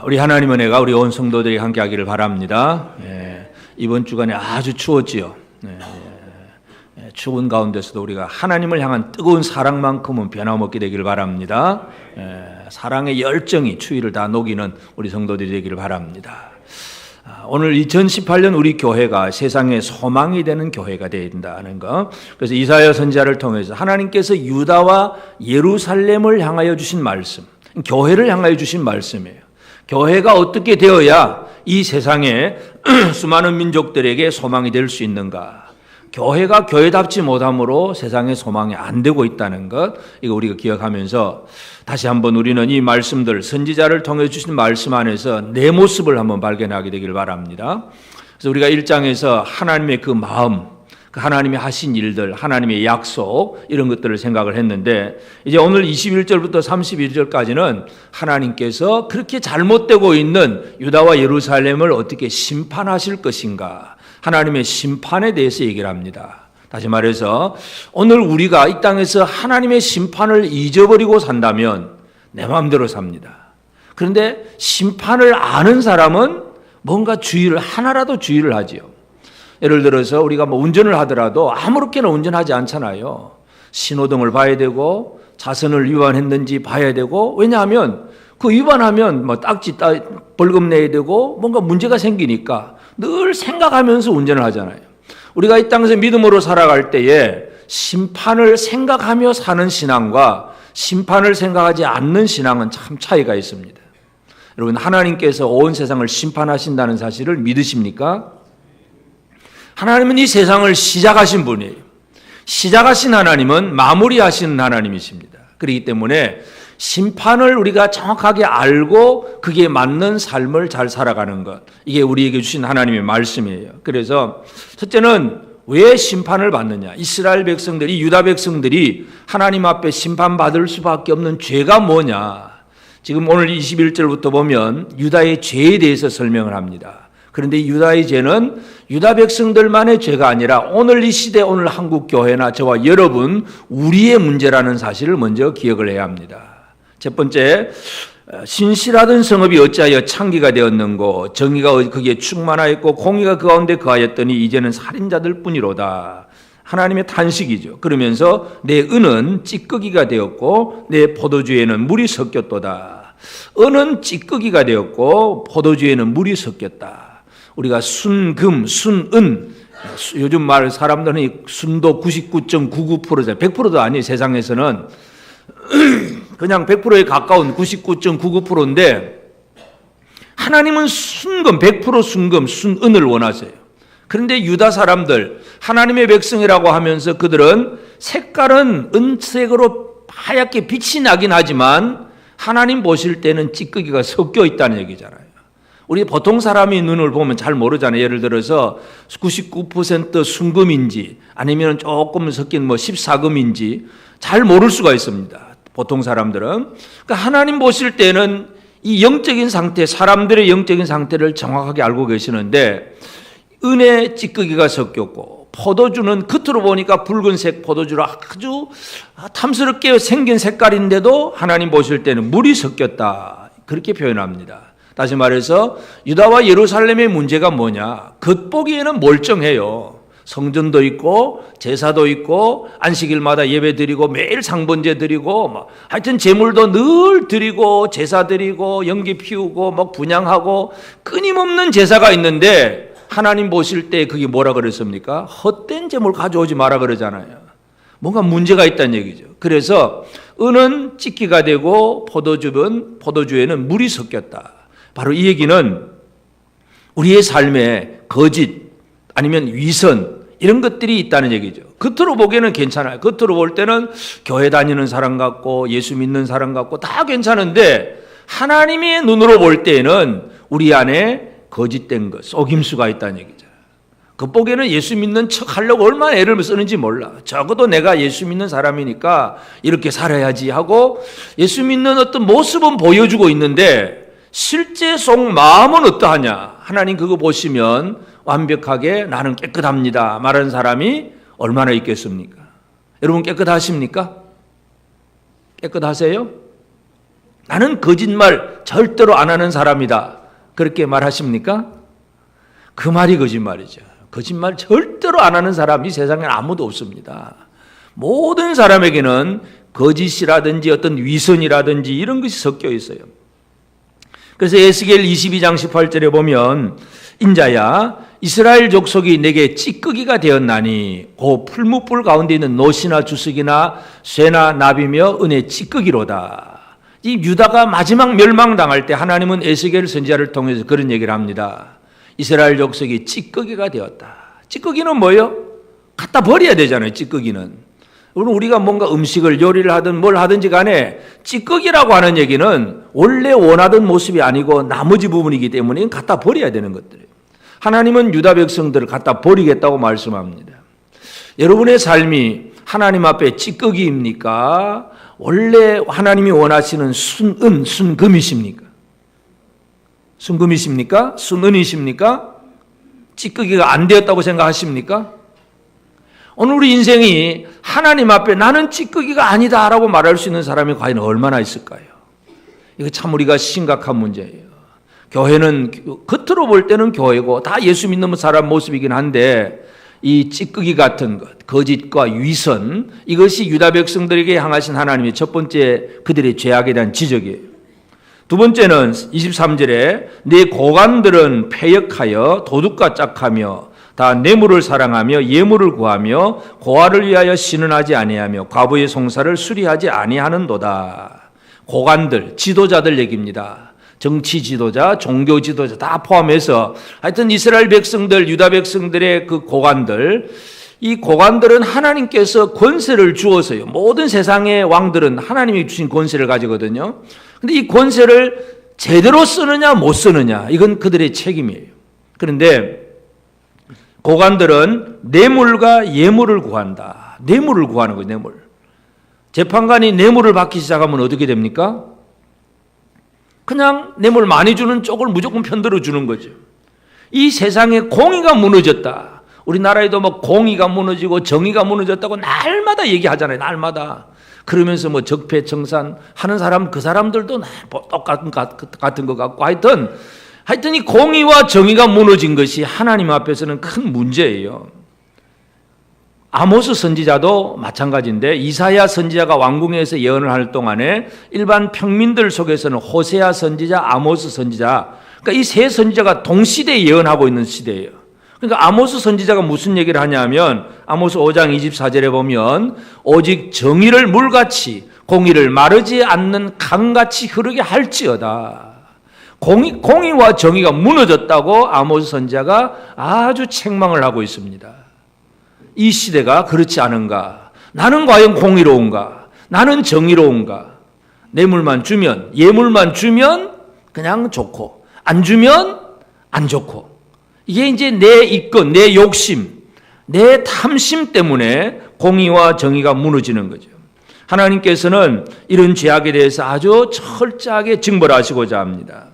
우리 하나님 은혜가 우리 온 성도들이 함께 하기를 바랍니다. 이번 주간에 아주 추웠지요. 추운 가운데서도 우리가 하나님을 향한 뜨거운 사랑만큼은 변함없게 되기를 바랍니다. 사랑의 열정이 추위를 다 녹이는 우리 성도들이 되기를 바랍니다. 오늘 2018년 우리 교회가 세상의 소망이 되는 교회가 되어야 된다는 것. 그래서 이사야 선지자를 통해서 하나님께서 유다와 예루살렘을 향하여 주신 말씀, 교회를 향하여 주신 말씀이에요. 교회가 어떻게 되어야 이 세상에 수많은 민족들에게 소망이 될 수 있는가? 교회가 교회답지 못함으로 세상에 소망이 안 되고 있다는 것, 이거 우리가 기억하면서 다시 한번 우리는 이 말씀들, 선지자를 통해 주신 말씀 안에서 내 모습을 한번 발견하게 되기를 바랍니다. 그래서 우리가 1장에서 하나님의 그 마음, 그 하나님이 하신 일들, 하나님의 약속, 이런 것들을 생각을 했는데, 이제 오늘 21절부터 31절까지는 하나님께서 그렇게 잘못되고 있는 유다와 예루살렘을 어떻게 심판하실 것인가, 하나님의 심판에 대해서 얘기를 합니다. 다시 말해서 오늘 우리가 이 땅에서 하나님의 심판을 잊어버리고 산다면 내 마음대로 삽니다. 그런데 심판을 아는 사람은 뭔가 하나라도 주의를 하지요. 예를 들어서 우리가 운전을 하더라도 아무렇게나 운전하지 않잖아요. 신호등을 봐야 되고 차선을 위반했는지 봐야 되고, 왜냐하면 그 위반하면 딱지 벌금 내야 되고 뭔가 문제가 생기니까 늘 생각하면서 운전을 하잖아요. 우리가 이 땅에서 믿음으로 살아갈 때에 심판을 생각하며 사는 신앙과 심판을 생각하지 않는 신앙은 참 차이가 있습니다. 여러분, 하나님께서 온 세상을 심판하신다는 사실을 믿으십니까? 하나님은 이 세상을 시작하신 분이에요. 시작하신 하나님은 마무리하시는 하나님이십니다. 그렇기 때문에 심판을 우리가 정확하게 알고 그게 맞는 삶을 잘 살아가는 것, 이게 우리에게 주신 하나님의 말씀이에요. 그래서 첫째는 왜 심판을 받느냐? 이스라엘 백성들이, 유다 백성들이 하나님 앞에 심판받을 수밖에 없는 죄가 뭐냐? 지금 오늘 21절부터 보면 유다의 죄에 대해서 설명을 합니다. 그런데 유다의 죄는 유다 백성들만의 죄가 아니라 오늘 이 시대, 오늘 한국 교회나 저와 여러분, 우리의 문제라는 사실을 먼저 기억을 해야 합니다. 첫 번째, 신실하던 성읍이 어찌하여 창기가 되었는고 정의가 거기에 충만하였고 공의가 그 가운데 거하였더니 이제는 살인자들 뿐이로다. 하나님의 탄식이죠. 그러면서 내 은은 찌꺼기가 되었고 내 포도주에는 물이 섞였도다. 은은 찌꺼기가 되었고 포도주에는 물이 섞였다. 우리가 순금, 순은, 요즘 말 사람들은 순도 99.99%잖아요. 100%도 아니에요. 세상에서는 그냥 100%에 가까운 99.99%인데 하나님은 순금, 100% 순금, 순은을 원하세요. 그런데 유다 사람들, 하나님의 백성이라고 하면서 그들은 색깔은 은색으로 하얗게 빛이 나긴 하지만 하나님 보실 때는 찌꺼기가 섞여 있다는 얘기잖아요. 우리 보통 사람이 눈을 보면 잘 모르잖아요. 예를 들어서 99% 순금인지 아니면 조금 섞인 14금인지 잘 모를 수가 있습니다. 보통 사람들은. 그러니까 하나님 보실 때는 이 영적인 상태, 사람들의 영적인 상태를 정확하게 알고 계시는데 은의 찌꺼기가 섞였고 포도주는 겉으로 보니까 붉은색 포도주로 아주 탐스럽게 생긴 색깔인데도 하나님 보실 때는 물이 섞였다. 그렇게 표현합니다. 다시 말해서 유다와 예루살렘의 문제가 뭐냐? 겉보기에는 멀쩡해요. 성전도 있고 제사도 있고 안식일마다 예배 드리고 매일 상번제 드리고 하여튼 제물도 늘 드리고 제사 드리고 연기 피우고 분향하고 끊임없는 제사가 있는데 하나님 보실 때 그게 뭐라 그랬습니까? 헛된 제물 가져오지 마라 그러잖아요. 뭔가 문제가 있다는 얘기죠. 그래서 은은 찌기가 되고 포도주에는 물이 섞였다. 바로 이 얘기는 우리의 삶에 거짓 아니면 위선 이런 것들이 있다는 얘기죠. 겉으로 보기에는 괜찮아요. 겉으로 볼 때는 교회 다니는 사람 같고 예수 믿는 사람 같고 다 괜찮은데 하나님의 눈으로 볼 때에는 우리 안에 거짓된 것, 속임수가 있다는 얘기죠. 겉보기에는 예수 믿는 척 하려고 얼마나 애를 쓰는지 몰라. 적어도 내가 예수 믿는 사람이니까 이렇게 살아야지 하고 예수 믿는 어떤 모습은 보여주고 있는데 실제 속 마음은 어떠하냐? 하나님 그거 보시면 완벽하게 나는 깨끗합니다 말하는 사람이 얼마나 있겠습니까? 여러분 깨끗하십니까? 깨끗하세요? 나는 거짓말 절대로 안 하는 사람이다. 그렇게 말하십니까? 그 말이 거짓말이죠. 거짓말 절대로 안 하는 사람이 세상에 아무도 없습니다. 모든 사람에게는 거짓이라든지 어떤 위선이라든지 이런 것이 섞여 있어요. 그래서 에스겔 22장 18절에 보면 인자야 이스라엘 족속이 내게 찌꺼기가 되었나니 그 풀무불 가운데 있는 노시나 주석이나 쇠나 나비며 은의 찌꺼기로다. 이 유다가 마지막 멸망당할 때 하나님은 에스겔 선지자를 통해서 그런 얘기를 합니다. 이스라엘 족속이 찌꺼기가 되었다. 찌꺼기는 뭐예요? 갖다 버려야 되잖아요. 찌꺼기는. 우리가 뭔가 음식을 요리를 하든 뭘 하든지 간에 찌꺼기라고 하는 얘기는 원래 원하던 모습이 아니고 나머지 부분이기 때문에 갖다 버려야 되는 것들이에요. 하나님은 유다 백성들을 갖다 버리겠다고 말씀합니다. 여러분의 삶이 하나님 앞에 찌꺼기입니까? 원래 하나님이 원하시는 순은, 순금이십니까? 순금이십니까? 순은이십니까? 찌꺼기가 안 되었다고 생각하십니까? 오늘 우리 인생이 하나님 앞에 나는 찌꺼기가 아니다라고 말할 수 있는 사람이 과연 얼마나 있을까요? 이거 참 우리가 심각한 문제예요. 교회는 겉으로 볼 때는 교회고 다 예수 믿는 사람 모습이긴 한데 이 찌꺼기 같은 것, 거짓과 위선, 이것이 유다 백성들에게 향하신 하나님의 첫 번째 그들의 죄악에 대한 지적이에요. 두 번째는 23절에 내 고관들은 패역하여 도둑과 짝하며 다 뇌물을 사랑하며 예물을 구하며 고아를 위하여 신원하지 아니하며 과부의 송사를 수리하지 아니하는도다. 고관들, 지도자들 얘기입니다. 정치 지도자, 종교 지도자 다 포함해서 하여튼 이스라엘 백성들, 유다 백성들의 그 고관들, 이 고관들은 하나님께서 권세를 주어서요. 모든 세상의 왕들은 하나님이 주신 권세를 가지거든요. 근데 이 권세를 제대로 쓰느냐 못 쓰느냐 이건 그들의 책임이에요. 그런데 고관들은 뇌물과 예물을 구한다. 뇌물을 구하는 거예요. 뇌물. 재판관이 뇌물을 받기 시작하면 어떻게 됩니까? 그냥 뇌물 많이 주는 쪽을 무조건 편들어 주는 거죠. 이 세상에 공의가 무너졌다. 우리나라에도 뭐 공의가 무너지고 정의가 무너졌다고 날마다 얘기하잖아요. 날마다. 그러면서 뭐 적폐청산 하는 사람 그 사람들도 똑같은 것 같고 하여튼 이 공의와 정의가 무너진 것이 하나님 앞에서는 큰 문제예요. 아모스 선지자도 마찬가지인데 이사야 선지자가 왕궁에서 예언을 할 동안에 일반 평민들 속에서는 호세아 선지자, 아모스 선지자, 그러니까 이 세 선지자가 동시대에 예언하고 있는 시대예요. 그러니까 아모스 선지자가 무슨 얘기를 하냐면 아모스 5장 24절에 보면 오직 정의를 물같이 공의를 마르지 않는 강같이 흐르게 할지어다. 공의와 정의가 무너졌다고 아모스 선지자가 아주 책망을 하고 있습니다. 이 시대가 그렇지 않은가? 나는 과연 공의로운가? 나는 정의로운가? 뇌물만 주면, 예물만 주면 그냥 좋고, 안 주면 안 좋고. 이게 이제 내 이권, 내 욕심, 내 탐심 때문에 공의와 정의가 무너지는 거죠. 하나님께서는 이런 죄악에 대해서 아주 철저하게 징벌하시고자 합니다.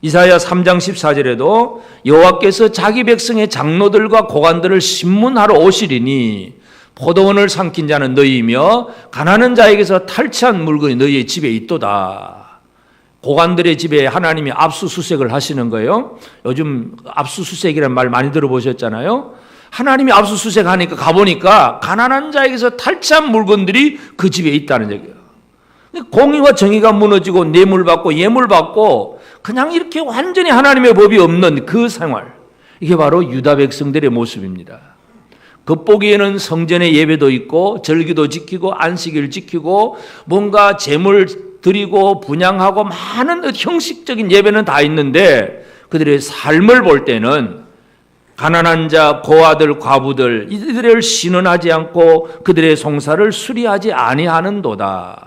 이사야 3장 14절에도 여호와께서 자기 백성의 장로들과 고관들을 신문하러 오시리니 포도원을 삼킨 자는 너희이며 가난한 자에게서 탈취한 물건이 너희의 집에 있도다. 고관들의 집에 하나님이 압수수색을 하시는 거예요. 요즘 압수수색이라는 말 많이 들어보셨잖아요. 하나님이 압수수색하니까 가보니까 가난한 자에게서 탈취한 물건들이 그 집에 있다는 얘기예요. 공의와 정의가 무너지고 뇌물 받고 예물 받고 그냥 이렇게 완전히 하나님의 법이 없는 그 생활, 이게 바로 유다 백성들의 모습입니다. 겉보기에는 성전의 예배도 있고 절기도 지키고 안식일 지키고 뭔가 제물 드리고 분향하고 많은 형식적인 예배는 다 있는데 그들의 삶을 볼 때는 가난한 자, 고아들, 과부들 이들을 신원하지 않고 그들의 송사를 수리하지 아니하는도다.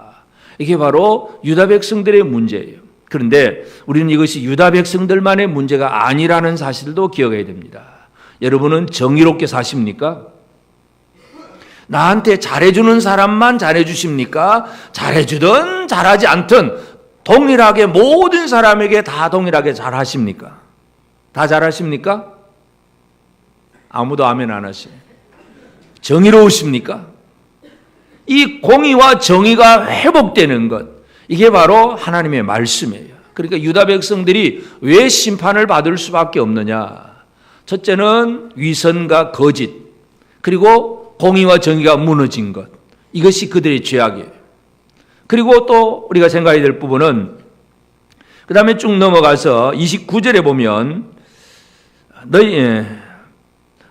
이게 바로 유다 백성들의 문제예요. 그런데 우리는 이것이 유다 백성들만의 문제가 아니라는 사실도 기억해야 됩니다. 여러분은 정의롭게 사십니까? 나한테 잘해주는 사람만 잘해주십니까? 잘해주든 잘하지 않든 동일하게 모든 사람에게 다 동일하게 잘하십니까? 다 잘하십니까? 아무도 아멘 안 하시네. 정의로우십니까? 이 공의와 정의가 회복되는 것, 이게 바로 하나님의 말씀이에요. 그러니까 유다 백성들이 왜 심판을 받을 수밖에 없느냐? 첫째는 위선과 거짓, 그리고 공의와 정의가 무너진 것. 이것이 그들의 죄악이에요. 그리고 또 우리가 생각해야 될 부분은 그 다음에 쭉 넘어가서 29절에 보면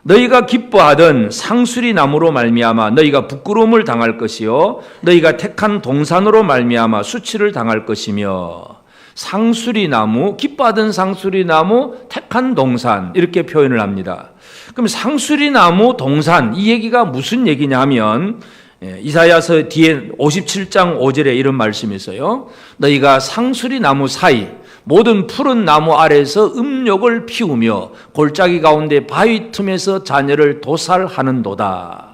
너희가 기뻐하던 상수리 나무로 말미암아 너희가 부끄러움을 당할 것이요 너희가 택한 동산으로 말미암아 수치를 당할 것이며 상수리 나무, 기뻐하던 상수리 나무, 택한 동산 이렇게 표현을 합니다. 그럼 상수리 나무, 동산 이 얘기가 무슨 얘기냐 하면 이사야서 뒤에 57장 5절에 이런 말씀이 있어요. 너희가 상수리 나무 사이 모든 푸른 나무 아래에서 음욕을 피우며 골짜기 가운데 바위 틈에서 자녀를 도살하는도다.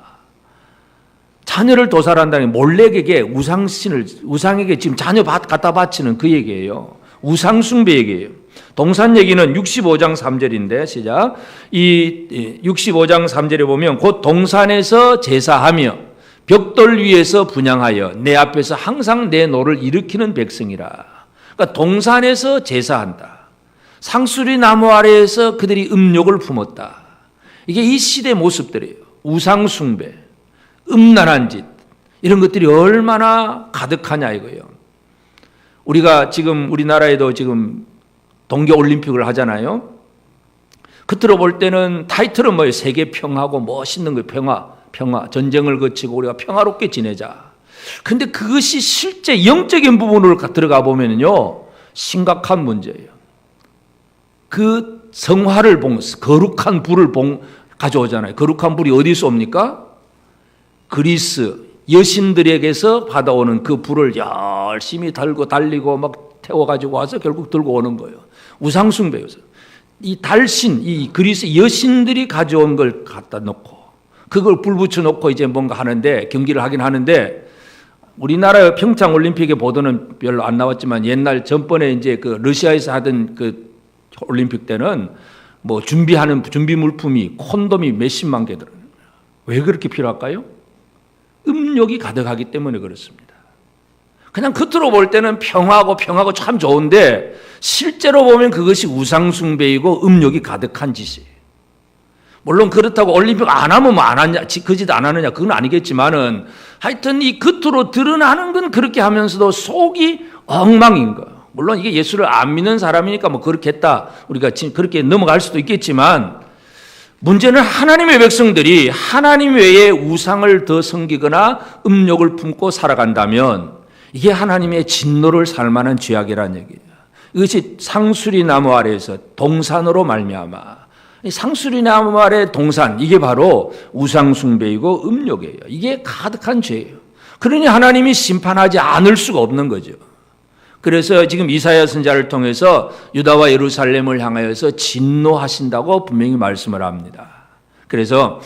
자녀를 도살한다는 게 몰렉에게 우상에게 지금 자녀 갖다 바치는 그 얘기예요. 우상 숭배 얘기예요. 동산 얘기는 65장 3절인데 시작. 이 65장 3절에 보면 곧 동산에서 제사하며 벽돌 위에서 분향하여 내 앞에서 항상 내 노를 일으키는 백성이라. 그러니까 동산에서 제사한다. 상수리 나무 아래에서 그들이 음욕을 품었다. 이게 이 시대의 모습들이에요. 우상 숭배, 음란한 짓 이런 것들이 얼마나 가득하냐 이거예요. 우리가 지금 우리나라에도 지금 동계올림픽을 하잖아요. 겉으로 볼 때는 타이틀은 뭐예요? 세계 평화고 멋있는 거예요. 평화, 전쟁을 거치고 우리가 평화롭게 지내자. 근데 그것이 실제 영적인 부분으로 들어가 보면요, 심각한 문제예요. 그 성화를 거룩한 불을 가져오잖아요. 거룩한 불이 어디서 옵니까? 그리스 여신들에게서 받아오는 그 불을 열심히 달리고 막 태워가지고 와서 결국 들고 오는 거예요. 우상숭배여서. 이 달신, 이 그리스 여신들이 가져온 걸 갖다 놓고 그걸 불 붙여놓고 이제 뭔가 하는데 경기를 하긴 하는데 우리나라 평창 올림픽의 보도는 별로 안 나왔지만 옛날 전번에 이제 그 러시아에서 하던 그 올림픽 때는 뭐 준비 물품이 콘돔이 몇십만 개 들어요. 왜 그렇게 필요할까요? 음욕이 가득하기 때문에 그렇습니다. 그냥 겉으로 볼 때는 평화고 참 좋은데 실제로 보면 그것이 우상숭배이고 음욕이 가득한 짓이에요. 물론 그렇다고 올림픽 안 하면 뭐 안 하냐, 그 짓 안 하느냐, 그건 아니겠지만은 하여튼 이 겉으로 드러나는 건 그렇게 하면서도 속이 엉망인 거예요. 물론 이게 예수를 안 믿는 사람이니까 뭐 그렇게 했다. 우리가 그렇게 넘어갈 수도 있겠지만 문제는 하나님의 백성들이 하나님 외에 우상을 더 섬기거나 음욕을 품고 살아간다면 이게 하나님의 진노를 살 만한 죄악이라는 얘기예요. 이것이 상수리 나무 아래에서 동산으로 말미암아. 상수리 나무 아래 동산, 이게 바로 우상숭배이고 음욕이에요. 이게 가득한 죄예요. 그러니 하나님이 심판하지 않을 수가 없는 거죠. 그래서 지금 이사야 선지자를 통해서 유다와 예루살렘을 향하여서 진노하신다고 분명히 말씀을 합니다. 그래서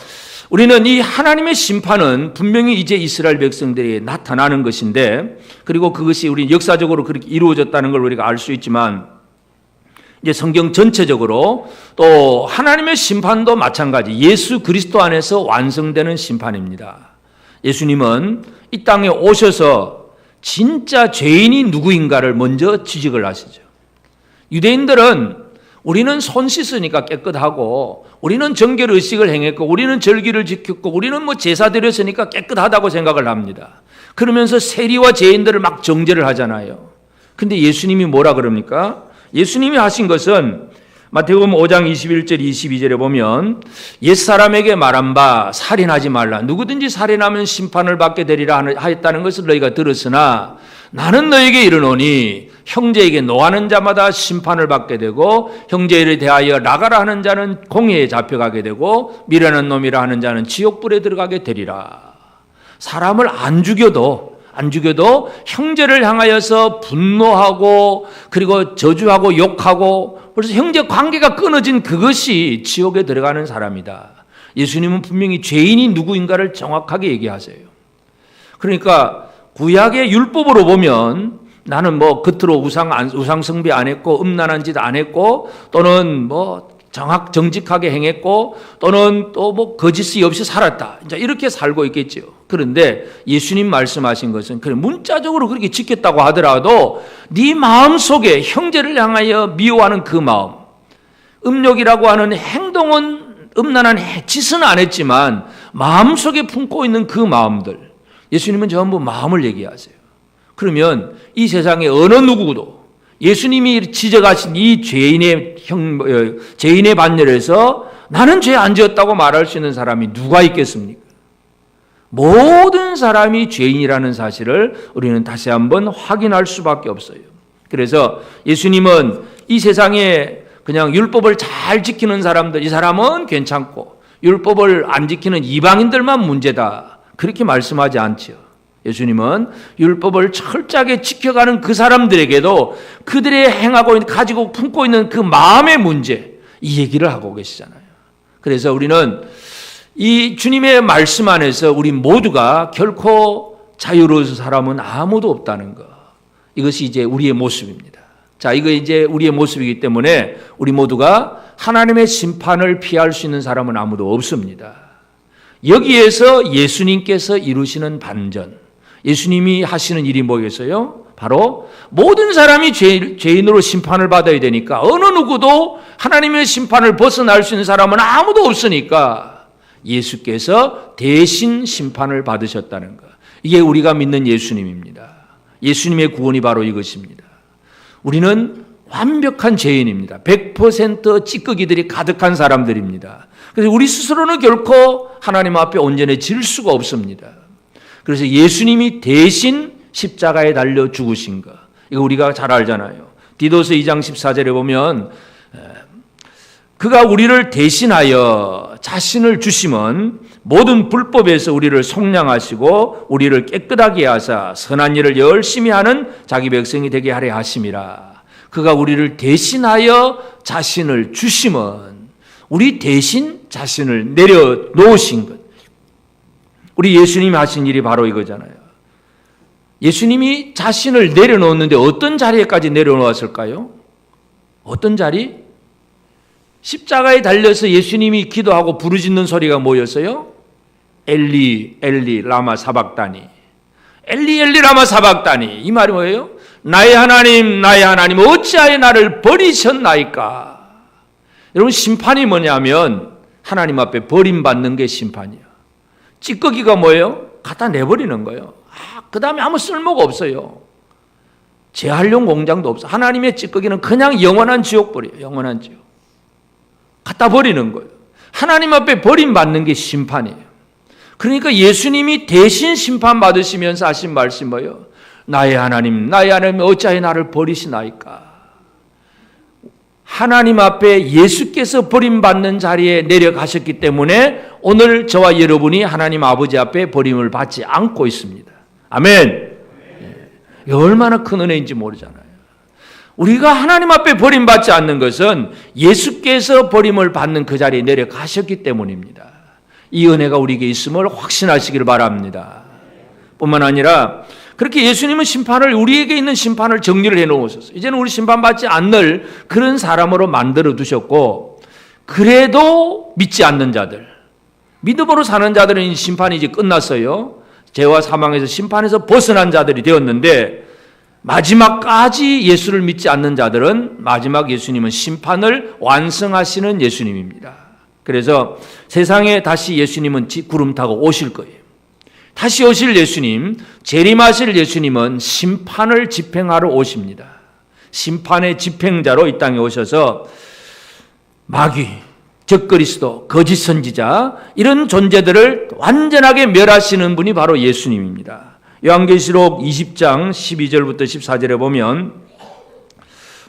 우리는 이 하나님의 심판은 분명히 이제 이스라엘 백성들이 나타나는 것인데, 그리고 그것이 우리 역사적으로 그렇게 이루어졌다는 걸 우리가 알 수 있지만, 이제 성경 전체적으로 또 하나님의 심판도 마찬가지 예수 그리스도 안에서 완성되는 심판입니다. 예수님은 이 땅에 오셔서 진짜 죄인이 누구인가를 먼저 지적을 하시죠. 유대인들은 우리는 손 씻으니까 깨끗하고, 우리는 정결 의식을 행했고, 우리는 절기를 지켰고, 우리는 뭐 제사 드렸으니까 깨끗하다고 생각을 합니다. 그러면서 세리와 죄인들을 막 정죄를 하잖아요. 근데 예수님이 뭐라 그럽니까? 예수님이 하신 것은 마태복음 5장 21절 22절에 보면 옛사람에게 말한 바 살인하지 말라. 누구든지 살인하면 심판을 받게 되리라 하였다는 것을 너희가 들었으나 나는 너에게 이르노니 형제에게 노하는 자마다 심판을 받게 되고 형제를 대하여 나가라 하는 자는 공회에 잡혀가게 되고 미련한 놈이라 하는 자는 지옥불에 들어가게 되리라. 사람을 안 죽여도 형제를 향하여서 분노하고 그리고 저주하고 욕하고 그래서 형제 관계가 끊어진 그것이 지옥에 들어가는 사람이다. 예수님은 분명히 죄인이 누구인가를 정확하게 얘기하세요. 그러니까 구약의 율법으로 보면 나는 뭐 겉으로 우상 숭배 안 했고 음란한 짓 안 했고 또는 뭐 정직하게 행했고 또는 또 뭐 거짓이 없이 살았다. 이제 이렇게 살고 있겠죠. 그런데 예수님 말씀하신 것은 그래 문자적으로 그렇게 지켰다고 하더라도 네 마음속에 형제를 향하여 미워하는 그 마음, 음욕이라고 하는 행동은 음란한 짓은 안 했지만 마음속에 품고 있는 그 마음들, 예수님은 전부 마음을 얘기하세요. 그러면 이 세상에 어느 누구도 예수님이 지적하신 이 죄인의 반열에서 나는 죄 안 지었다고 말할 수 있는 사람이 누가 있겠습니까? 모든 사람이 죄인이라는 사실을 우리는 다시 한번 확인할 수밖에 없어요. 그래서 예수님은 이 세상에 그냥 율법을 잘 지키는 사람들, 이 사람은 괜찮고 율법을 안 지키는 이방인들만 문제다, 그렇게 말씀하지 않죠. 예수님은 율법을 철저하게 지켜가는 그 사람들에게도 그들의 행하고 가지고 품고 있는 그 마음의 문제, 이 얘기를 하고 계시잖아요. 그래서 우리는 이 주님의 말씀 안에서 우리 모두가 결코 자유로운 사람은 아무도 없다는 것, 이것이 이제 우리의 모습입니다. 자, 이거 이제 우리의 모습이기 때문에 우리 모두가 하나님의 심판을 피할 수 있는 사람은 아무도 없습니다. 여기에서 예수님께서 이루시는 반전, 예수님이 하시는 일이 뭐겠어요? 바로 모든 사람이 죄인으로 심판을 받아야 되니까 어느 누구도 하나님의 심판을 벗어날 수 있는 사람은 아무도 없으니까 예수께서 대신 심판을 받으셨다는 것, 이게 우리가 믿는 예수님입니다. 예수님의 구원이 바로 이것입니다. 우리는 완벽한 죄인입니다. 100% 찌꺼기들이 가득한 사람들입니다. 그래서 우리 스스로는 결코 하나님 앞에 온전해질 수가 없습니다. 그래서 예수님이 대신 십자가에 달려 죽으신 것, 이거 우리가 잘 알잖아요. 디도서 2장 14절에 보면 그가 우리를 대신하여 자신을 주심은 모든 불법에서 우리를 속량하시고 우리를 깨끗하게 하사 선한 일을 열심히 하는 자기 백성이 되게 하려 하심이라. 그가 우리를 대신하여 자신을 주심은 우리 대신 자신을 내려놓으신 것. 우리 예수님이 하신 일이 바로 이거잖아요. 예수님이 자신을 내려놓는데 어떤 자리에까지 내려놓았을까요? 어떤 자리? 십자가에 달려서 예수님이 기도하고 부르짖는 소리가 뭐였어요? 엘리 엘리 라마 사박다니. 엘리 엘리 라마 사박다니. 이 말이 뭐예요? 나의 하나님 어찌하여 나를 버리셨나이까. 여러분, 심판이 뭐냐면 하나님 앞에 버림받는 게 심판이에요. 찌꺼기가 뭐예요? 갖다 내버리는 거예요. 그 다음에 아무 쓸모가 없어요. 재활용 공장도 없어. 하나님의 찌꺼기는 그냥 영원한 지옥불이에요. 영원한 지옥. 갖다 버리는 거예요. 하나님 앞에 버림받는 게 심판이에요. 그러니까 예수님이 대신 심판받으시면서 하신 말씀이 뭐예요? 나의 하나님 어찌하여 나를 버리시나이까. 하나님 앞에 예수께서 버림받는 자리에 내려가셨기 때문에 오늘 저와 여러분이 하나님 아버지 앞에 버림을 받지 않고 있습니다. 아멘. 예. 얼마나 큰 은혜인지 모르잖아요. 우리가 하나님 앞에 버림받지 않는 것은 예수께서 버림을 받는 그 자리에 내려가셨기 때문입니다. 이 은혜가 우리에게 있음을 확신하시길 바랍니다. 뿐만 아니라 그렇게 예수님은 심판을, 우리에게 있는 심판을 정리를 해놓으셨어요. 이제는 우리 심판받지 않을 그런 사람으로 만들어 두셨고, 그래도 믿지 않는 자들, 믿음으로 사는 자들은 심판이 이제 끝났어요. 죄와 사망에서 심판에서 벗어난 자들이 되었는데, 마지막까지 예수를 믿지 않는 자들은 마지막 예수님은 심판을 완성하시는 예수님입니다. 그래서 세상에 다시 예수님은 구름 타고 오실 거예요. 다시 오실 예수님, 재림하실 예수님은 심판을 집행하러 오십니다. 심판의 집행자로 이 땅에 오셔서 마귀, 적그리스도, 거짓 선지자, 이런 존재들을 완전하게 멸하시는 분이 바로 예수님입니다. 요한계시록 20장 12절부터 14절에 보면,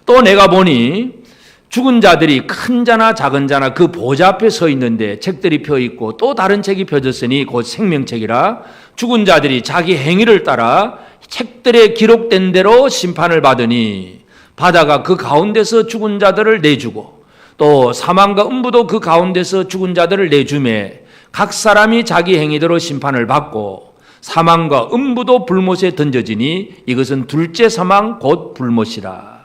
또 내가 보니 죽은 자들이 큰 자나 작은 자나 그 보좌 앞에 서 있는데 책들이 펴 있고 또 다른 책이 펴졌으니 곧 생명책이라. 죽은 자들이 자기 행위를 따라 책들에 기록된 대로 심판을 받으니 바다가 그 가운데서 죽은 자들을 내주고 또 사망과 음부도 그 가운데서 죽은 자들을 내주매 각 사람이 자기 행위대로 심판을 받고 사망과 음부도 불못에 던져지니 이것은 둘째 사망 곧 불못이라.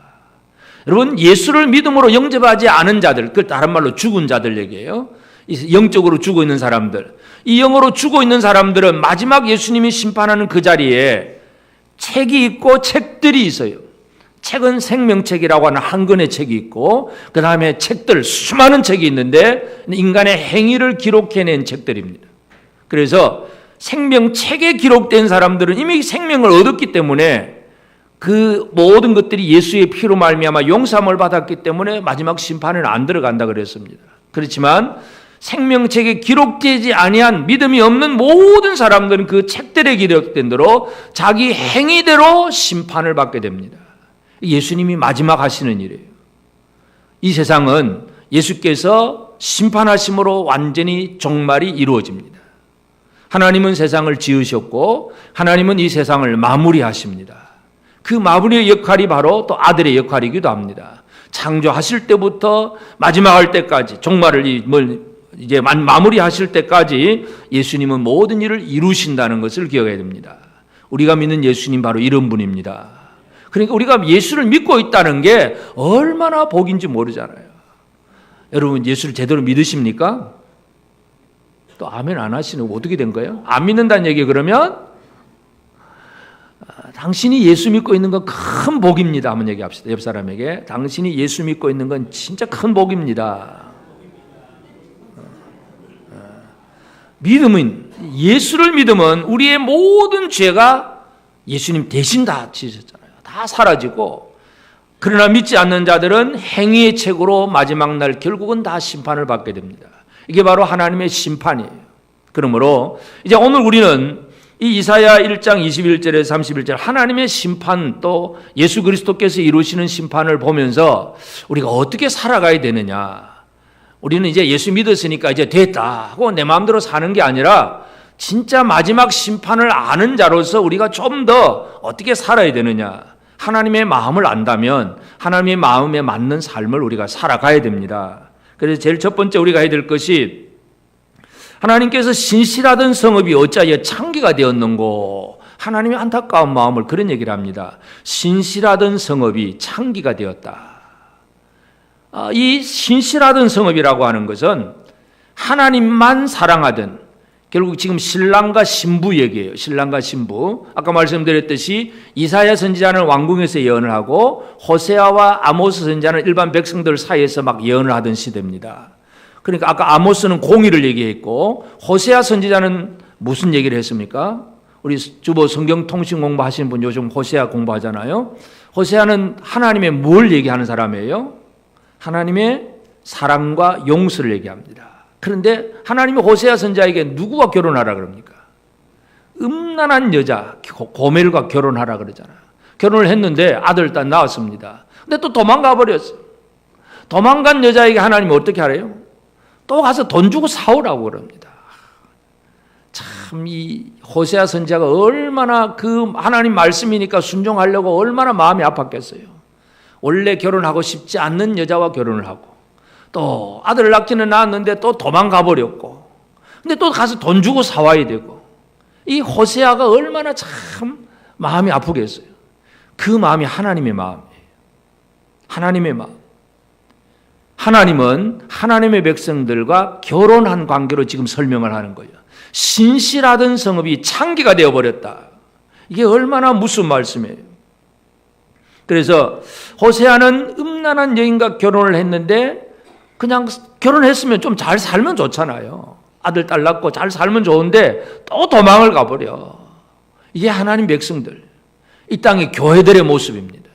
여러분, 예수를 믿음으로 영접하지 않은 자들, 그 다른 말로 죽은 자들 얘기예요. 영적으로 죽어 있는 사람들. 이 영으로 죽어 있는 사람들은 마지막 예수님이 심판하는 그 자리에 책이 있고 책들이 있어요. 책은 생명책이라고 하는 한 권의 책이 있고, 그 다음에 책들, 수많은 책이 있는데 인간의 행위를 기록해낸 책들입니다. 그래서 생명책에 기록된 사람들은 이미 생명을 얻었기 때문에 그 모든 것들이 예수의 피로 말미암아 용서함을 받았기 때문에 마지막 심판에는 안 들어간다 그랬습니다. 그렇지만 생명책에 기록되지 아니한 믿음이 없는 모든 사람들은 그 책들에 기록된 대로 자기 행위대로 심판을 받게 됩니다. 예수님이 마지막 하시는 일이에요. 이 세상은 예수께서 심판하심으로 완전히 종말이 이루어집니다. 하나님은 세상을 지으셨고 하나님은 이 세상을 마무리하십니다. 그 마무리의 역할이 바로 또 아들의 역할이기도 합니다. 창조하실 때부터 마지막할 때까지 종말을 이제 마무리하실 때까지 예수님은 모든 일을 이루신다는 것을 기억해야 됩니다. 우리가 믿는 예수님 바로 이런 분입니다. 그러니까 우리가 예수를 믿고 있다는 게 얼마나 복인지 모르잖아요. 여러분, 예수를 제대로 믿으십니까? 또 아멘 안 하시는 어떻게 된 거예요? 안 믿는다는 얘기 그러면 당신이 예수 믿고 있는 건 큰 복입니다. 한번 얘기합시다. 옆 사람에게 당신이 예수 믿고 있는 건 진짜 큰 복입니다. 믿음은, 예수를 믿으면 우리의 모든 죄가 예수님 대신 다 지으셨잖아요. 다 사라지고, 그러나 믿지 않는 자들은 행위의 책으로 마지막 날 결국은 다 심판을 받게 됩니다. 이게 바로 하나님의 심판이에요. 그러므로 이제 오늘 우리는 이 이사야 1장 21절에서 31절 하나님의 심판, 또 예수 그리스도께서 이루시는 심판을 보면서 우리가 어떻게 살아가야 되느냐. 우리는 이제 예수 믿었으니까 이제 됐다 하고 내 마음대로 사는 게 아니라 진짜 마지막 심판을 아는 자로서 우리가 좀 더 어떻게 살아야 되느냐. 하나님의 마음을 안다면 하나님의 마음에 맞는 삶을 우리가 살아가야 됩니다. 그래서 제일 첫 번째 우리가 해야 될 것이, 하나님께서 신실하던 성읍이 어찌하여 창기가 되었는고. 하나님의 안타까운 마음을 그런 얘기를 합니다. 신실하던 성읍이 창기가 되었다. 이 신실하던 성읍이라고 하는 것은 하나님만 사랑하던, 결국 지금 신랑과 신부 얘기예요. 신랑과 신부. 아까 말씀드렸듯이 이사야 선지자는 왕궁에서 예언을 하고 호세아와 아모스 선지자는 일반 백성들 사이에서 막 예언을 하던 시대입니다. 그러니까 아까 아모스는 공의를 얘기했고 호세아 선지자는 무슨 얘기를 했습니까? 우리 주보 성경 통신 공부하시는 분 요즘 호세아 공부하잖아요. 호세아는 하나님의 뭘 얘기하는 사람이에요? 하나님의 사랑과 용서를 얘기합니다. 그런데 하나님이 호세아 선지자에게 누구와 결혼하라 그럽니까? 음란한 여자 고멜과 결혼하라 그러잖아요. 결혼을 했는데 아들 딸 낳았습니다. 근데 또 도망가 버렸어요. 도망간 여자에게 하나님이 어떻게 하래요? 또 가서 돈 주고 사오라고 그럽니다. 참, 이 호세아 선지자가 얼마나 그 하나님 말씀이니까 순종하려고 얼마나 마음이 아팠겠어요. 원래 결혼하고 싶지 않는 여자와 결혼을 하고, 또 아들을 낳기는 낳았는데 또 도망가 버렸고, 근데 또 가서 돈 주고 사와야 되고, 이 호세아가 얼마나 참 마음이 아프겠어요. 그 마음이 하나님의 마음이에요. 하나님의 마음. 하나님은 하나님의 백성들과 결혼한 관계로 지금 설명을 하는 거예요. 신실하던 성읍이 창기가 되어버렸다. 이게 얼마나 무슨 말씀이에요. 그래서 호세아는 음란한 여인과 결혼을 했는데 그냥 결혼했으면 좀 잘 살면 좋잖아요. 아들 딸 낳고 잘 살면 좋은데 또 도망을 가버려. 이게 하나님 백성들, 이 땅의 교회들의 모습입니다.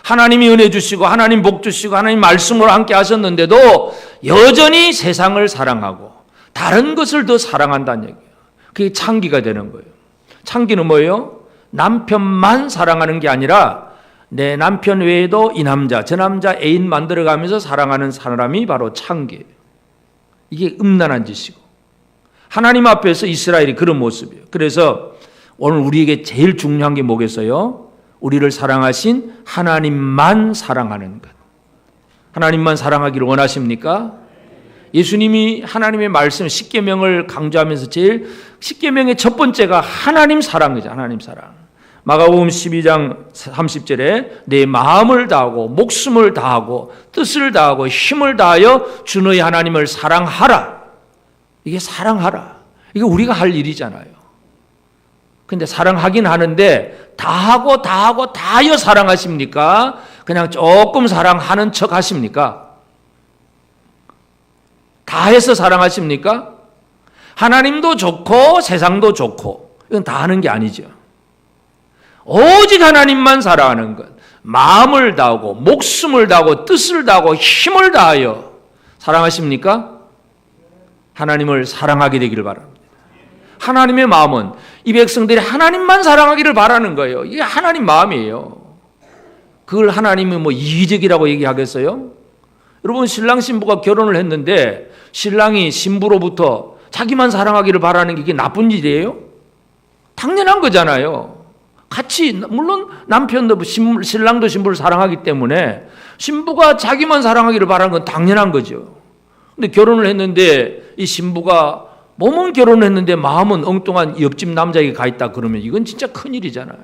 하나님이 은혜 주시고 하나님 복 주시고 하나님 말씀으로 함께 하셨는데도 여전히 세상을 사랑하고 다른 것을 더 사랑한다는 얘기예요. 그게 창기가 되는 거예요. 창기는 뭐예요? 남편만 사랑하는 게 아니라 내 남편 외에도 이 남자 저 남자 애인 만들어가면서 사랑하는 사람이 바로 창기예요. 이게 음란한 짓이고, 하나님 앞에서 이스라엘이 그런 모습이에요. 그래서 오늘 우리에게 제일 중요한 게 뭐겠어요? 우리를 사랑하신 하나님만 사랑하는 것. 하나님만 사랑하기를 원하십니까? 예수님이 하나님의 말씀 십계명을 강조하면서 제일 십계명의 첫 번째가 하나님 사랑이죠. 하나님 사랑. 마가복음 12장 30절에 내 마음을 다하고 목숨을 다하고 뜻을 다하고 힘을 다하여 주 너희 하나님을 사랑하라. 이게 사랑하라. 이게 우리가 할 일이잖아요. 근데 사랑하긴 하는데 다하고 다하여 사랑하십니까? 그냥 조금 사랑하는 척 하십니까? 다해서 사랑하십니까? 하나님도 좋고 세상도 좋고 이건 다 하는 게 아니죠. 오직 하나님만 사랑하는 것, 마음을 다하고 목숨을 다하고 뜻을 다하고 힘을 다하여 사랑하십니까? 하나님을 사랑하게 되기를 바랍니다. 하나님의 마음은 이 백성들이 하나님만 사랑하기를 바라는 거예요. 이게 하나님 마음이에요. 그걸 하나님이 뭐 이기적이라고 얘기하겠어요? 여러분, 신랑 신부가 결혼을 했는데 신랑이 신부로부터 자기만 사랑하기를 바라는 게 이게 나쁜 일이에요? 당연한 거잖아요. 같이, 물론 남편도 신랑도 신부를 사랑하기 때문에 신부가 자기만 사랑하기를 바라는 건 당연한 거죠. 근데 결혼을 했는데 이 신부가 몸은 결혼을 했는데 마음은 엉뚱한 옆집 남자에게 가 있다 그러면 이건 진짜 큰일이잖아요.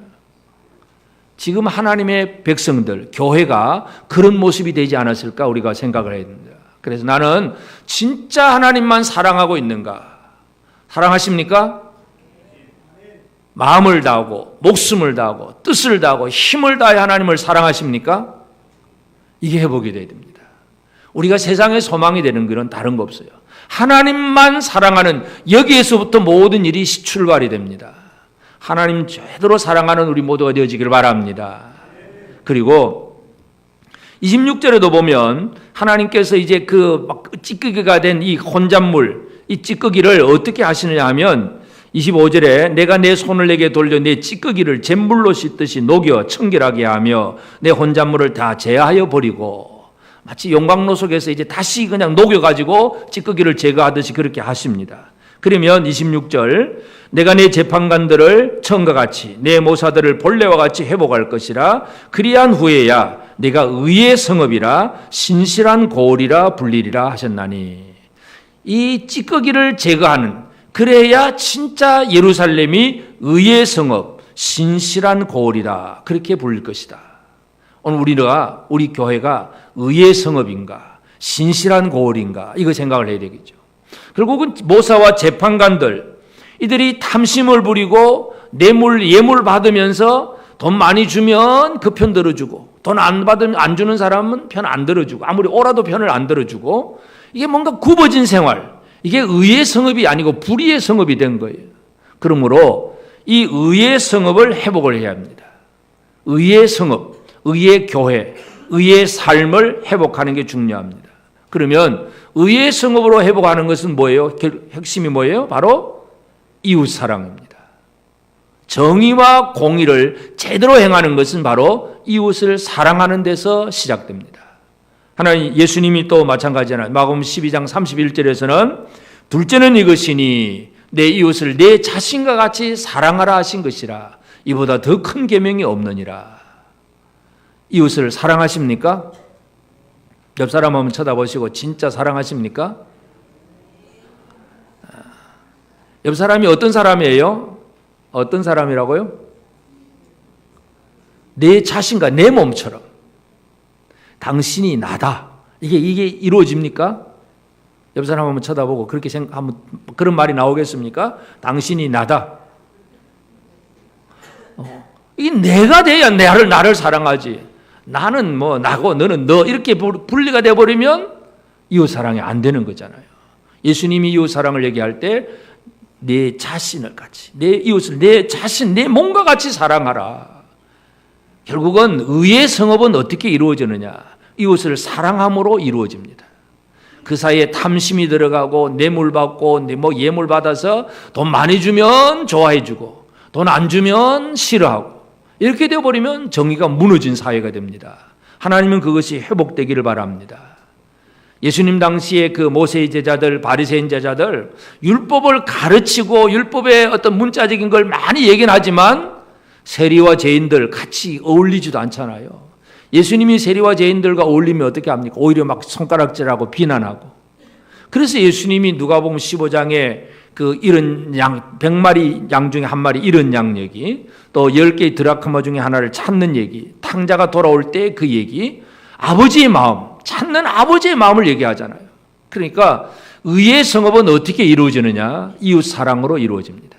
지금 하나님의 백성들, 교회가 그런 모습이 되지 않았을까 우리가 생각을 해야 됩니다. 그래서 나는 진짜 하나님만 사랑하고 있는가? 사랑하십니까? 마음을 다하고 목숨을 다하고 뜻을 다하고 힘을 다해 하나님을 사랑하십니까? 이게 회복이 돼야 됩니다. 우리가 세상의 소망이 되는 것은 다른 거 없어요. 하나님만 사랑하는 여기에서부터 모든 일이 출발이 됩니다. 하나님 제대로 사랑하는 우리 모두가 되어지기를 바랍니다. 그리고 26절에도 보면 하나님께서 이제 그 찌꺼기가 된 이 혼잣물, 이 찌꺼기를 어떻게 하시느냐 하면 25절에 내가 내 손을 내게 돌려 내 찌꺼기를 잿물로 씻듯이 녹여 청결하게 하며 내 혼잣물을 다 제하여 버리고, 마치 용광로 속에서 이제 다시 그냥 녹여가지고 찌꺼기를 제거하듯이 그렇게 하십니다. 그러면 26절 내가 내 재판관들을 처음과 같이 내 모사들을 본래와 같이 회복할 것이라. 그리한 후에야 내가 의의 성읍이라 신실한 고을이라 불리리라 하셨나니. 이 찌꺼기를 제거하는, 그래야 진짜 예루살렘이 의의 성읍 신실한 고을이라 그렇게 부를 것이다. 오늘 우리 교회가 의의 성읍인가 신실한 고을인가 이거 생각을 해야 되겠죠. 결국은 모사와 재판관들, 이들이 탐심을 부리고 예물 받으면서 돈 많이 주면 그 편 들어주고, 돈 안 받으면 안 주는 사람은 편 안 들어주고, 아무리 오라도 편을 안 들어주고, 이게 뭔가 굽어진 생활, 이게 의의 성읍이 아니고 불의의 성읍이 된 거예요. 그러므로 이 의의 성읍을 회복을 해야 합니다. 의의 성읍, 의의 교회, 의의 삶을 회복하는 게 중요합니다. 그러면 의의 성읍으로 회복하는 것은 뭐예요? 핵심이 뭐예요? 바로 이웃사랑입니다. 정의와 공의를 제대로 행하는 것은 바로 이웃을 사랑하는 데서 시작됩니다. 하나님, 예수님이 또 마찬가지잖아요. 마가복음 12장 31절에서는 둘째는 이것이니 내 이웃을 내 자신과 같이 사랑하라 하신 것이라. 이보다 더 큰 계명이 없느니라. 이웃을 사랑하십니까? 옆 사람 한번 쳐다보시고 진짜 사랑하십니까? 옆 사람이 어떤 사람이에요? 어떤 사람이라고요? 내 자신과 내 몸처럼. 당신이 나다. 이게 이루어집니까? 옆 사람 한번 쳐다보고 그렇게 생각하면 그런 말이 나오겠습니까? 당신이 나다. 이게 내가 돼야 나를 사랑하지. 나는 뭐 나고 너는 너 이렇게 분리가 돼버리면 이웃사랑이 안 되는 거잖아요. 예수님이 이웃사랑을 얘기할 때 내 자신을 같이, 내 이웃을 내 자신, 내 몸과 같이 사랑하라. 결국은 의의 성읍은 어떻게 이루어지느냐? 이웃을 사랑함으로 이루어집니다. 그 사이에 탐심이 들어가고 뇌물 받고 예물 받아서 돈 많이 주면 좋아해 주고 돈 안 주면 싫어하고 이렇게 되어버리면 정의가 무너진 사회가 됩니다. 하나님은 그것이 회복되기를 바랍니다. 예수님 당시에 그 모세의 제자들, 바리새인 제자들, 율법을 가르치고 율법의 어떤 문자적인 걸 많이 얘기는 하지만 세리와 죄인들 같이 어울리지도 않잖아요. 예수님이 세리와 죄인들과 어울리면 어떻게 합니까? 오히려 막 손가락질하고 비난하고. 그래서 예수님이 누가복음 15장에 그 잃은 양, 100마리 양 중에 한 마리 잃은 양 얘기, 또 10개의 드라크마 중에 하나를 찾는 얘기, 탕자가 돌아올 때 그 얘기, 아버지의 마음, 찾는 아버지의 마음을 얘기하잖아요. 그러니까 의의 성업은 어떻게 이루어지느냐? 이웃 사랑으로 이루어집니다.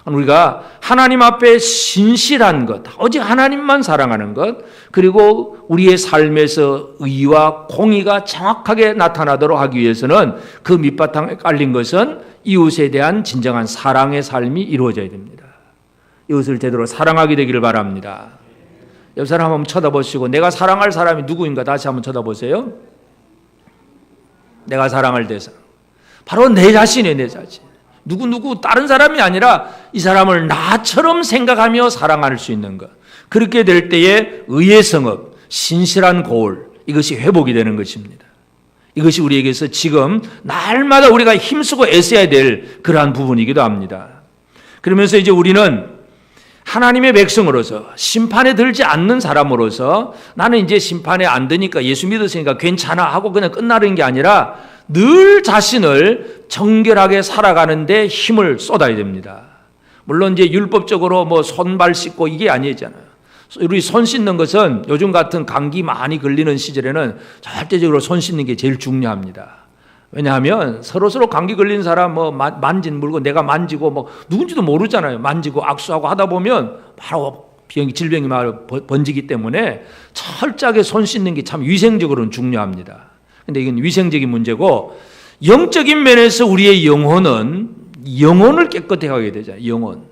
우리가 하나님 앞에 신실한 것, 오직 하나님만 사랑하는 것, 그리고 우리의 삶에서 의와 공의가 정확하게 나타나도록 하기 위해서는 그 밑바탕에 깔린 것은 이웃에 대한 진정한 사랑의 삶이 이루어져야 됩니다. 이웃을 제대로 사랑하게 되기를 바랍니다. 옆 사람 한번 쳐다보시고 내가 사랑할 사람이 누구인가 다시 한번 쳐다보세요. 내가 사랑할 대상. 바로 내 자신이에요, 내 자신. 누구 다른 사람이 아니라 이 사람을 나처럼 생각하며 사랑할 수 있는 것. 그렇게 될 때에 의의 성업, 신실한 고을, 이것이 회복이 되는 것입니다. 이것이 우리에게서 지금 날마다 우리가 힘쓰고 애써야 될 그러한 부분이기도 합니다. 그러면서 이제 우리는 하나님의 백성으로서 심판에 들지 않는 사람으로서 나는 이제 심판에 안 드니까 예수 믿었으니까 괜찮아 하고 그냥 끝나는 게 아니라 늘 자신을 정결하게 살아가는데 힘을 쏟아야 됩니다. 물론 이제 율법적으로 뭐 손발 씻고 이게 아니잖아요. 우리 손 씻는 것은 요즘 같은 감기 많이 걸리는 시절에는 절대적으로 손 씻는 게 제일 중요합니다. 왜냐하면 서로 감기 걸린 사람 뭐 만진 물건 내가 만지고 뭐 누군지도 모르잖아요. 만지고 악수하고 하다 보면 바로 질병이 번지기 때문에 철저하게 손 씻는 게 참 위생적으로는 중요합니다. 근데 이건 위생적인 문제고 영적인 면에서 우리의 영혼을 깨끗하게 하게 되잖아요.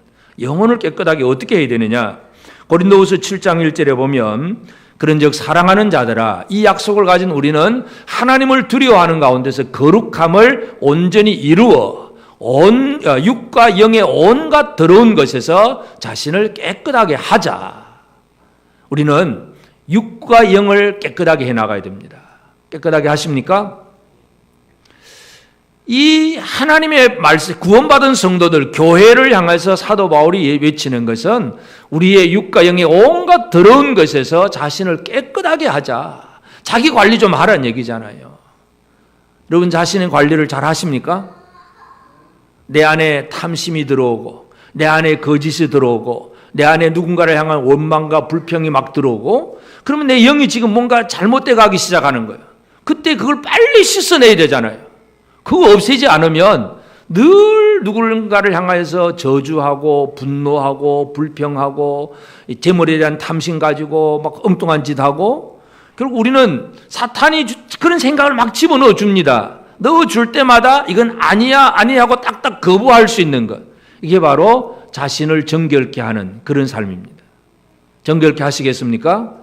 영혼을 깨끗하게 어떻게 해야 되느냐? 고린도후서 7장 1절에 보면 그런즉 사랑하는 자들아 이 약속을 가진 우리는 하나님을 두려워하는 가운데서 거룩함을 온전히 이루어 육과 영의 온갖 더러운 것에서 자신을 깨끗하게 하자. 우리는 육과 영을 깨끗하게 해나가야 됩니다. 깨끗하게 하십니까? 이 하나님의 말씀, 구원받은 성도들, 교회를 향해서 사도 바울이 외치는 것은 우리의 육과 영의 온갖 더러운 것에서 자신을 깨끗하게 하자. 자기 관리 좀 하라는 얘기잖아요. 여러분 자신의 관리를 잘 하십니까? 내 안에 탐심이 들어오고 내 안에 거짓이 들어오고 내 안에 누군가를 향한 원망과 불평이 막 들어오고 그러면 내 영이 지금 뭔가 잘못돼 가기 시작하는 거예요. 그때 그걸 빨리 씻어내야 되잖아요. 그거 없애지 않으면 늘 누군가를 향해서 저주하고 분노하고 불평하고 재물에 대한 탐심 가지고 막 엉뚱한 짓 하고 결국 우리는 사탄이 그런 생각을 막 집어넣어 줍니다. 넣어줄 때마다 이건 아니야 하고 딱딱 거부할 수 있는 것. 이게 바로 자신을 정결케 하는 그런 삶입니다. 정결케 하시겠습니까?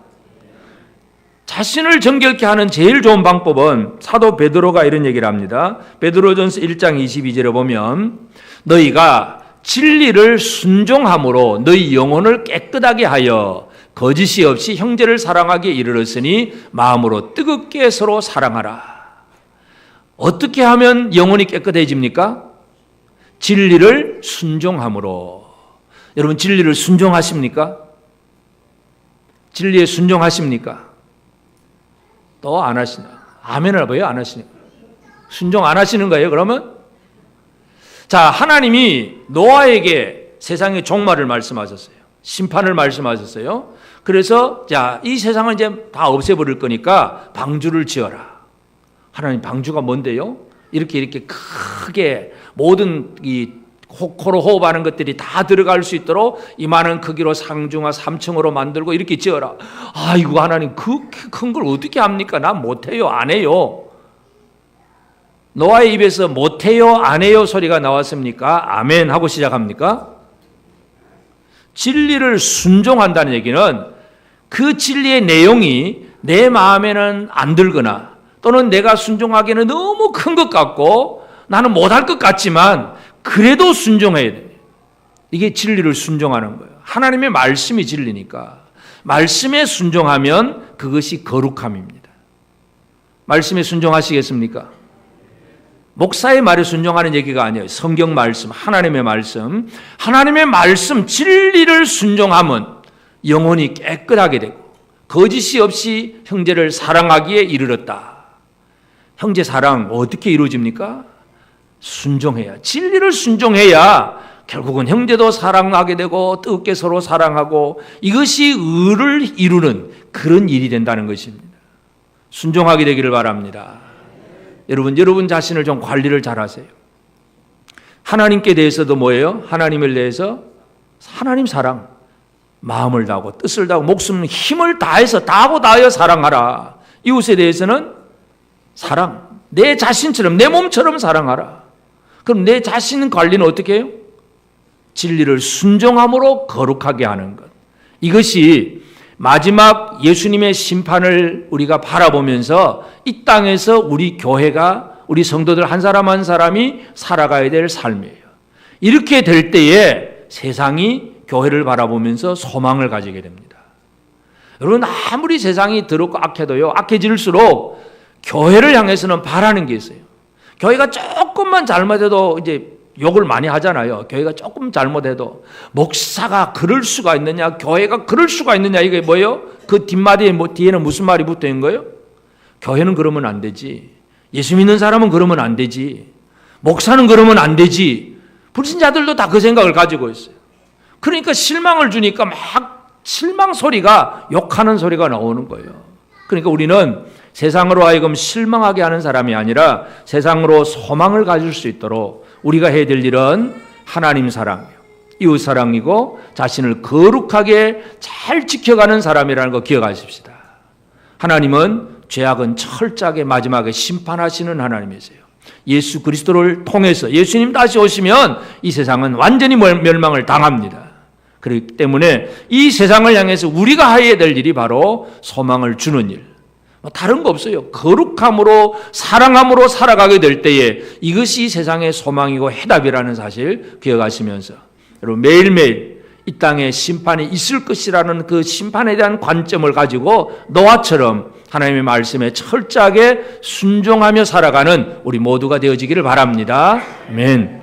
자신을 정결케 하는 제일 좋은 방법은 사도 베드로가 이런 얘기를 합니다. 베드로전서 1장 22절에 보면 너희가 진리를 순종함으로 너희 영혼을 깨끗하게 하여 거짓이 없이 형제를 사랑하기에 이르렀으니 마음으로 뜨겁게 서로 사랑하라. 어떻게 하면 영혼이 깨끗해집니까? 진리를 순종함으로. 여러분 진리를 순종하십니까? 진리에 순종하십니까? 또 안 하시나? 아멘을 봐요? 안 하시니까. 순종 안 하시는 거예요, 그러면? 자, 하나님이 노아에게 세상의 종말을 말씀하셨어요. 심판을 말씀하셨어요. 그래서, 자, 이 세상을 이제 다 없애버릴 거니까 방주를 지어라. 하나님 방주가 뭔데요? 이렇게 크게 모든 코로 호흡하는 것들이 다 들어갈 수 있도록 이만한 크기로 상중하 3층으로 만들고 이렇게 지어라. 아이고 하나님 그 큰 걸 어떻게 합니까? 난 못해요. 안 해요. 노아의 입에서 못해요. 안 해요 소리가 나왔습니까? 아멘 하고 시작합니까? 진리를 순종한다는 얘기는 그 진리의 내용이 내 마음에는 안 들거나 또는 내가 순종하기에는 너무 큰 것 같고 나는 못할 것 같지만 그래도 순종해야 돼요. 이게 진리를 순종하는 거예요. 하나님의 말씀이 진리니까. 말씀에 순종하면 그것이 거룩함입니다. 말씀에 순종하시겠습니까? 목사의 말에 순종하는 얘기가 아니에요. 성경 말씀, 하나님의 말씀. 하나님의 말씀, 진리를 순종하면 영혼이 깨끗하게 되고 거짓이 없이 형제를 사랑하기에 이르렀다. 형제 사랑 어떻게 이루어집니까? 순종해야, 진리를 순종해야 결국은 형제도 사랑하게 되고 뜨겁게 서로 사랑하고 이것이 의를 이루는 그런 일이 된다는 것입니다. 순종하게 되기를 바랍니다. 여러분 자신을 좀 관리를 잘하세요. 하나님께 대해서도 뭐예요? 하나님을 대해서 하나님 사랑, 마음을 다하고 뜻을 다하고 목숨 힘을 다해서 다하여 사랑하라. 이웃에 대해서는 사랑, 내 자신처럼 내 몸처럼 사랑하라. 그럼 내 자신 관리는 어떻게 해요? 진리를 순종함으로 거룩하게 하는 것. 이것이 마지막 예수님의 심판을 우리가 바라보면서 이 땅에서 우리 교회가, 우리 성도들 한 사람 한 사람이 살아가야 될 삶이에요. 이렇게 될 때에 세상이 교회를 바라보면서 소망을 가지게 됩니다. 여러분, 아무리 세상이 더럽고 악해도요, 악해질수록 교회를 향해서는 바라는 게 있어요. 교회가 조금만 잘못해도 이제 욕을 많이 하잖아요. 교회가 조금 잘못해도 목사가 그럴 수가 있느냐, 교회가 그럴 수가 있느냐, 이게 뭐예요? 그 뒷마디에 뒤에는 무슨 말이 붙어 있는 거예요? 교회는 그러면 안 되지. 예수 믿는 사람은 그러면 안 되지. 목사는 그러면 안 되지. 불신자들도 다 그 생각을 가지고 있어요. 그러니까 실망을 주니까 막 실망 소리가, 욕하는 소리가 나오는 거예요. 그러니까 우리는 세상으로 하여금 실망하게 하는 사람이 아니라 세상으로 소망을 가질 수 있도록 우리가 해야 될 일은 하나님 사랑이요, 이웃 사랑이고 자신을 거룩하게 잘 지켜가는 사람이라는 거 기억하십시다. 하나님은 죄악은 철저하게 마지막에 심판하시는 하나님이세요. 예수 그리스도를 통해서 예수님 다시 오시면 이 세상은 완전히 멸망을 당합니다. 그렇기 때문에 이 세상을 향해서 우리가 해야 될 일이 바로 소망을 주는 일, 다른 거 없어요. 거룩함으로 사랑함으로 살아가게 될 때에 이것이 세상의 소망이고 해답이라는 사실 기억하시면서 여러분, 매일매일 이 땅에 심판이 있을 것이라는 그 심판에 대한 관점을 가지고 노아처럼 하나님의 말씀에 철저하게 순종하며 살아가는 우리 모두가 되어지기를 바랍니다. 아멘.